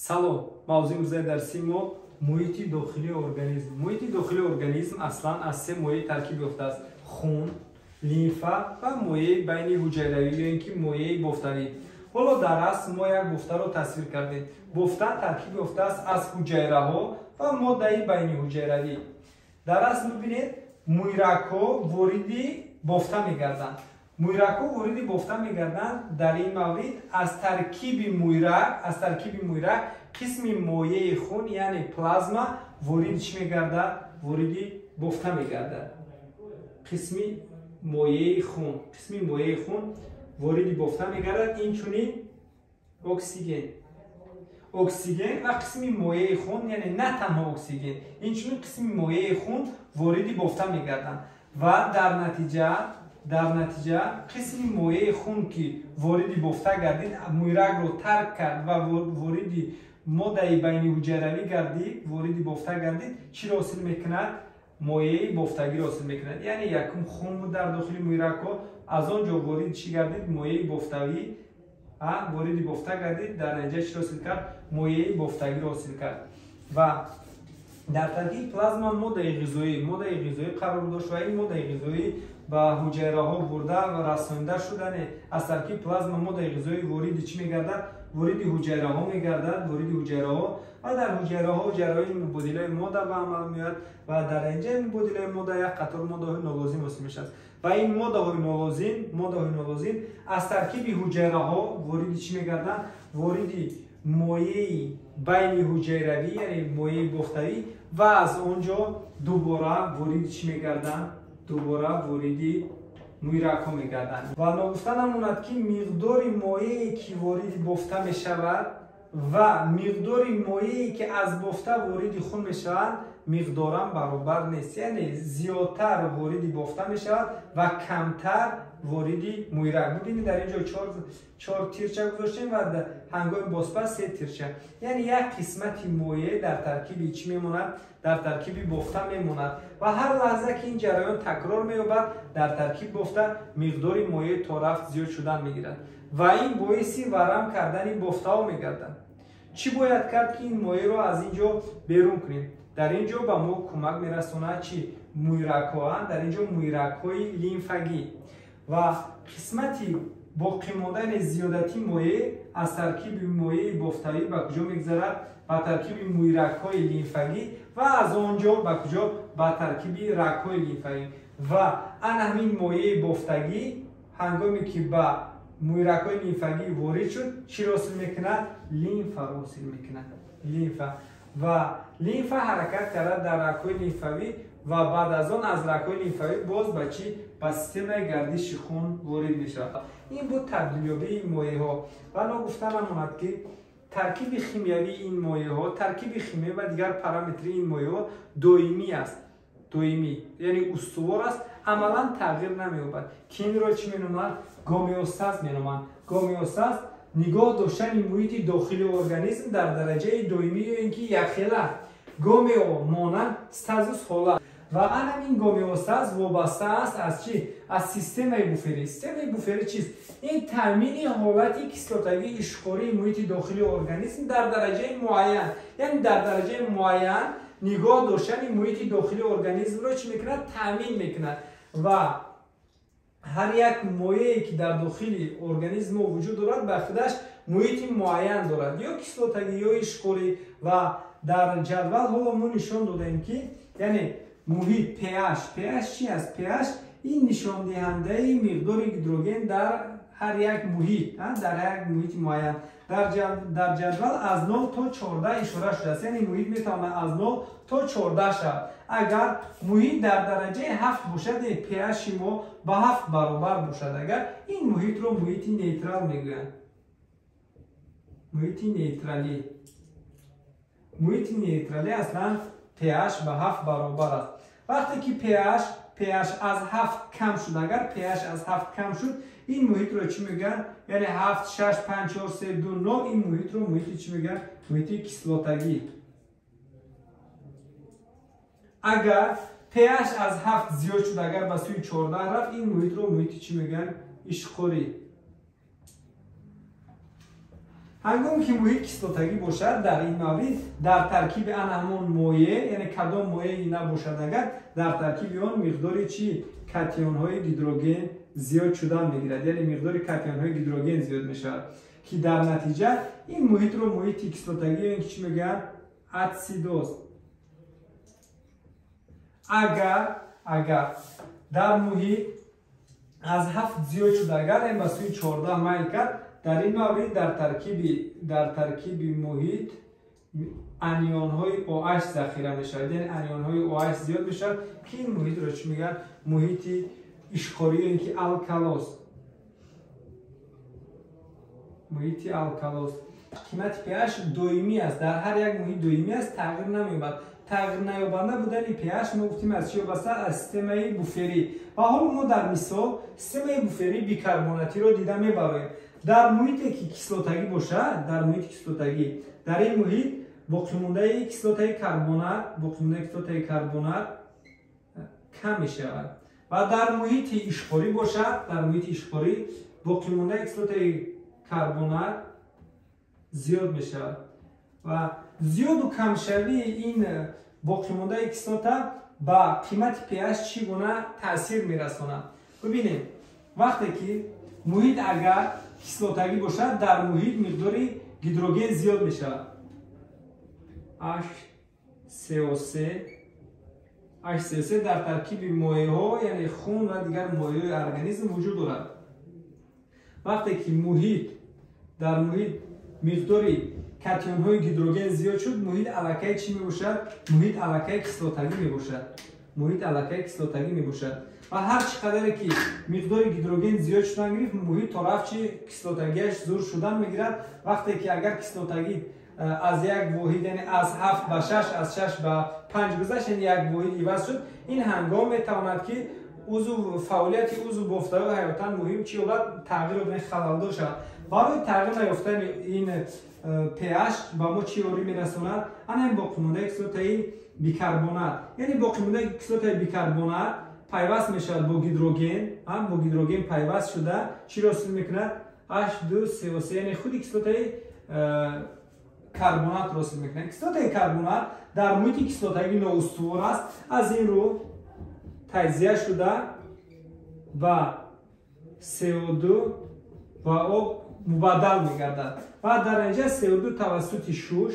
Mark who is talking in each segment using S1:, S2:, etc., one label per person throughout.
S1: салом, мавзӯи имрӯзаи дарси мо муҳити дохилии организм. Муҳити дохилии организм аслан аз се моеъ таркиб ёфтааст: хун, лимфа ва моеъи байни ҳуҷайравӣ ё ин ки моеъи бофтавӣ. ҳоло дар асл мо як бофтаро тасвир кардем. Бофта таркиб ёфтааст аз ҳуҷайраҳо ва моддаи байни ҳуҷайравӣ. дар асл бибинед, мӯйракҳо вориди бофта мегарданд. Мӯйракҳо вориди бофта мегарданд. Дар ин маврид аз таркиби мӯйрак қисми моеъи хун яъне плазма вориди чӣ мегардад? Вориди бофта мегардад. қисми моеъи хун вориди бофта мегардад. Инчунин оксиген ва қисми моеъи хун, яъне на танҳо оксиген, инчунин қисми моеъи хун вориди бофта мегарданд ва дар натиҷа қисми моеъи хун ки вориди бофта гардид, мӯйракро тарк кард ва вориди моддаи байни ҳуҷайравӣ гардид, вориди бофта гардид, чиро ҳосил мекунад? Моеъи бофтагиро ҳосил мекунад. Яъне якум хун буд дар дохили мӯйракҳо, аз он ҷо вориди чӣ гардид? Моеъи бофтавӣ вориди бофта гардид, дар натиҷа чиро ҳосил кард? Моеъи бофтагиро ҳосил кард. Ва дар таркиби плазма моддаи ғизоӣ қарор дошт ва ин моддаи ғизоӣ ба ҳуҷайраҳо бурда ва расонида шудане. Аз таркиби плазма моддаи ғизоӣ вориди чӣ мегардад? Вориди ҳуҷайраҳо мегардад, вориди ҳуҷайраҳо, ва дар ҳуҷайраҳо ҷараёни мубодилаи модда ба амал меояд ва дар инҷаи мубодилаи модда як қатор моддаҳои нолозим ҳосил мешавад. Ва ин моддаҳои нолозим аз таркиби ҳуҷайраҳо вориди чӣ мегарданд? Вориди моеъи байни ҳуҷайравӣ, яъне моеъи бофтавӣ, ва аз он ҷо дубора вориди чӣ мегарданд? Дубора вориди мӯйракҳо мегарданд. Ва ногуфта намонад ки миқдори моеъе ки вориди бофта мешавад ва миқдори моеъе ки аз бофта вориди хун мешавад миқдоран баробар нест. Яъне зиёдтар вориди бофта мешавад ва камтар вориди мӯйрак. Бибинед дар ин ҷо чор тирча гузоштем ва ҳангоми бозпас се тирча. Яъне як қисмати моеъ дар таркиби чӣ мемонад? Дар таркиби бофта мемонад ва ҳар лаҳза ки ин ҷараён такрор меёбад, дар таркиби бофта миқдори моеъ то рафт зиёд шудан мегирад ва ин боиси варам кардани бофтаҳо мегардад. Чӣ бояд кард ки ин моеъро аз ин ҷо берун кунем? Дар ин ҷо ба мо кӯмак мерасонад чӣ? Мӯйракҳо. Дар ин ҷо мӯйракҳои лимфагӣ ва қисмати боқимондаи зиёдати моеъ аз таркиби моеъи бофтавӣ ба куҷо мегзарад? Ба таркиби мӯйракҳои лимфагӣ ва аз он ҷо ба куҷо? Ба таркиби рагҳои лимфагӣ. Ва ана ҳамин моеъи бофтагӣ ҳангоме ки ба мӯйракҳои лимфагӣ ворид шуд, чиро ҳосил мекунад? Лимфаро ҳосил мекунад. Ва лимфа ҳаракат карда дар рагҳои лимфавӣ ва баъд аз он аз рагҳои лимфавӣ боз ба чӣ? Ба системаи гардиши хун ворид мешавад. Ин буд табдилёбии моеъҳо. Ва ногуфта намонад ки таркиби химиявии ин моеъҳо, таркиби химия ва дигар параметри ин моеъҳо доимӣ аст. Доимӣ яъне устувор аст, амалан тағйир намеёбад. Ки инро чӣ меноманд? Гомеостаз меноманд. Гомеостаз нигоҳ доштани муҳити дохилии организм дар дараҷаи доимӣ ё ин ки якхела. Гомео монанд стазис ҳолат. Ва ана ин гомеостаз вобаста аст аз чӣ? Аз системаи буферӣ. Системаи буферӣ чист? Ин таъмини ҳолати кислотавии ишқории муҳити дохилии организм дар дараҷаи муайян, яъне дар дараҷаи муайян нигоҳ доштани муҳити дохилии организмро чӣ мекунад? Таъмин мекунад. Ва ҳар як моеъе ки дар дохили организм мо вуҷуд дорад ба худаш муҳити муайян дорад, ё кислотагӣ ё ишқорӣ. Ва дар ҷадвал ҳоло мо нишон додаем ки яъне муҳит pH чӣ аст? pH ин нишондиҳандаи миқдори гидроген дар ҳар як муҳит, дар ҳар як муҳити муайян. Дар ҷадвал аз 0 то 14 ишора шудааст, яъне муҳит метавонад аз 0 то 14 шавад. Агар муҳит дар дараҷаи 7 бошад, pH-и мо ба 7 баробар бошад, агар ин муҳитро муҳити нейтрал мегӯянд. Муҳити нейтралӣ аслан pH ба 7 баробар аст. вақте ки pH аз 7 кам шуд, агар pH аз 7 кам шуд, ин муҳитро чӣ мегӯянд? Яъне 7 6 5 4 3 2 0 ин муҳитро муҳити чӣ мегӯянд? Муҳити кислотагӣ. агар pH аз 7 зиёд шуд, агар ба сӯи 14 рафт, ин муҳитро муҳити чӣ мегӯянд? Ишқорӣ. ҳангоме ки муҳит кислотагӣ бошад, дар ин маврид дар таркиби ан ҳамон моеъ, яъне кадом моеъи набошад агар дар таркиби он миқдори чи катионҳои гидроген зиёд шудан мегирад, яъне миқдори катионҳои гидроген зиёд мешавад, ки дар натиҷа ин муҳитро муҳити кислотагӣ ин ки чӣ мегӯянд атсидоз. Агар дар муҳит аз 7 зиёд шуда, агар ин ба сӯи 14 майл кард, дар ин маврид дар таркиби муҳит анионҳои OH захира мешавад, яъне анионҳои OH зиёд мешавад, ки ин муҳитро чӣ мегӯянд муҳити ишқорӣ ин ки алкалоз. муҳити алкалоз. қимати pH доимӣ аст, дар ҳар як муҳит доимӣ аст, тағйир намеёбад. тағйир наёбанда будани pH мо гуфтем аз чӣ вобаста? Аз системаи буферӣ. ва ҳоло мо дар мисол системаи буферӣ бикарбонатиро дида мебароем. дар муҳите ки кислотагӣ бошад, дар муҳити кислотагӣ, дар ин муҳит боқимондаи кислотаи карбонат кам мешавад. ва дар муҳити ишқорӣ бошад, дар муҳити ишқорӣ боқимондаи кислотаи карбонат зиёд мешавад. ва зиёду камшавии ин боқимондаи кислота ба қимати pH чӣ гуна таъсир мерасонад? бибинем, вақте ки муҳит агар кислотагӣ бошад, дар муҳит миқдори гидроген зиёд мешавад. HCO3 дар таркиби моеъҳо, яъне хун ва дигар моеъҳои организм вуҷуд дорад. вақте ки дар муҳит миқдори катионҳои гидроген зиёд шуд, муҳит аллакай чӣ мебошад? муҳит аллакай кислотагӣ мебошад. муҳит аллакай кислотагӣ мебошад. ва ҳар чӣ қадаре ки миқдори гидроген зиёд шудан гирифт, муҳит то рафт чи кислотагиаш зур шудан мегирад. вақте ки агар кислотагӣ аз як воҳид, яъне аз 7 ба 6, аз 6 ба 5 гузашт, яъне як воҳид иваз шуд, ин ҳангом метавонад ки фаъолияти узв бофтаҳои ҳаётан муҳим чӣ ёбад? Тағйир ёбад, халалдор шавад. барои тағйир наёфтани ин pH ба мо чӣ ёрӣ мерасонад? ана ин боқимондаи кислотаи бикарбонат, яъне боқимондаи кислотаи бикарбонат пайваст мешавад бо гидроген пайваст шуда чиро ҳосил мекунад? H2CO3, яъне худи кислотаи карбонат ҳосил мекунад. кислотаи карбонат дар муҳити кислотагӣ ноустувор аст, аз ин рӯ таҷзия шуда ба CO2 ва об мубаддал мегардад. ва дар натиҷа CO2 тавассути шуш,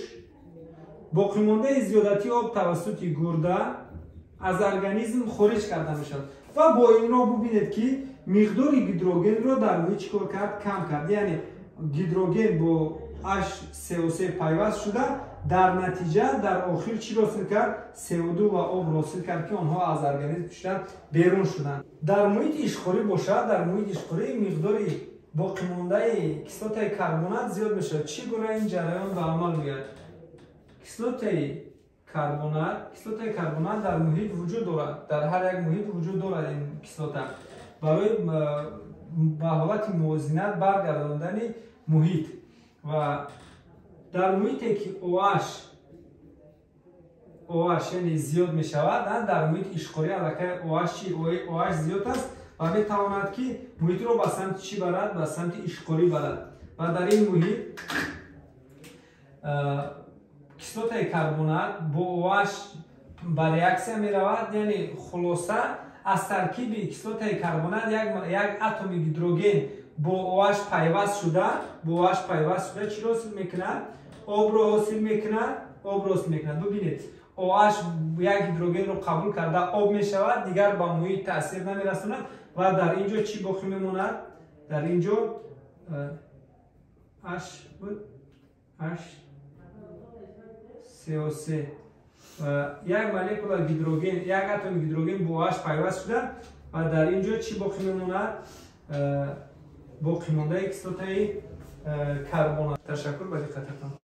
S1: боқимондаи зиёдати об тавассути гурда аз организм хориҷ карда мешавад. ва бо инро бубинед ки миқдори гидрогенро дар муҳит чӣ кор кард? Кам кард. яъне гидроген бо HCO3 пайваст шуда, дар натиҷа дар охир чӣ ҳосил кард? CO2 ва об ҳосил кард, ки онҳо аз организм кушидан берун шуданд. дар муҳити ишқорӣ бошад, дар муҳити ишқорӣ миқдори боқимондаи кислотаи карбонат зиёд мешавад. чӣ гуна ин ҷараён ба амал меояд? кислотаи карбонат дар муҳит вуҷуд дорад, дар ҳар як муҳит вуҷуд дорад ин кислота. барои ба ҳолати мувозинат баргардондани муҳит. ва дар муҳите ки OH яъне зиёд мешавад, дар муҳити ишқорӣ аллакай OH зиёд аст ва метавонад ки муҳитро ба самти чӣ барад? Ба самти ишқорӣ барад. ва дар ин муҳит кислотаи карбонат бо OH ба реаксия меравад, яъне хулоса аз таркиби кислотаи карбонат як атоми гидроген бо OH пайваст шуда чиро ҳосил мекунад? Обро ҳосил мекунад. бибинед, OH як гидрогенро қабул карда об мешавад, дигар ба муҳит таъсир намерасонад ва дар инҷо чӣ боқӣ мемонад? дар инҷо HCO3 як молекула гидроген, як атоми гидроген бо OH пайваст шуда ва дар инҷо чӣ боқӣ мемонад? боқимондаи кислотаи карбонат. ташаккур ба диққататон.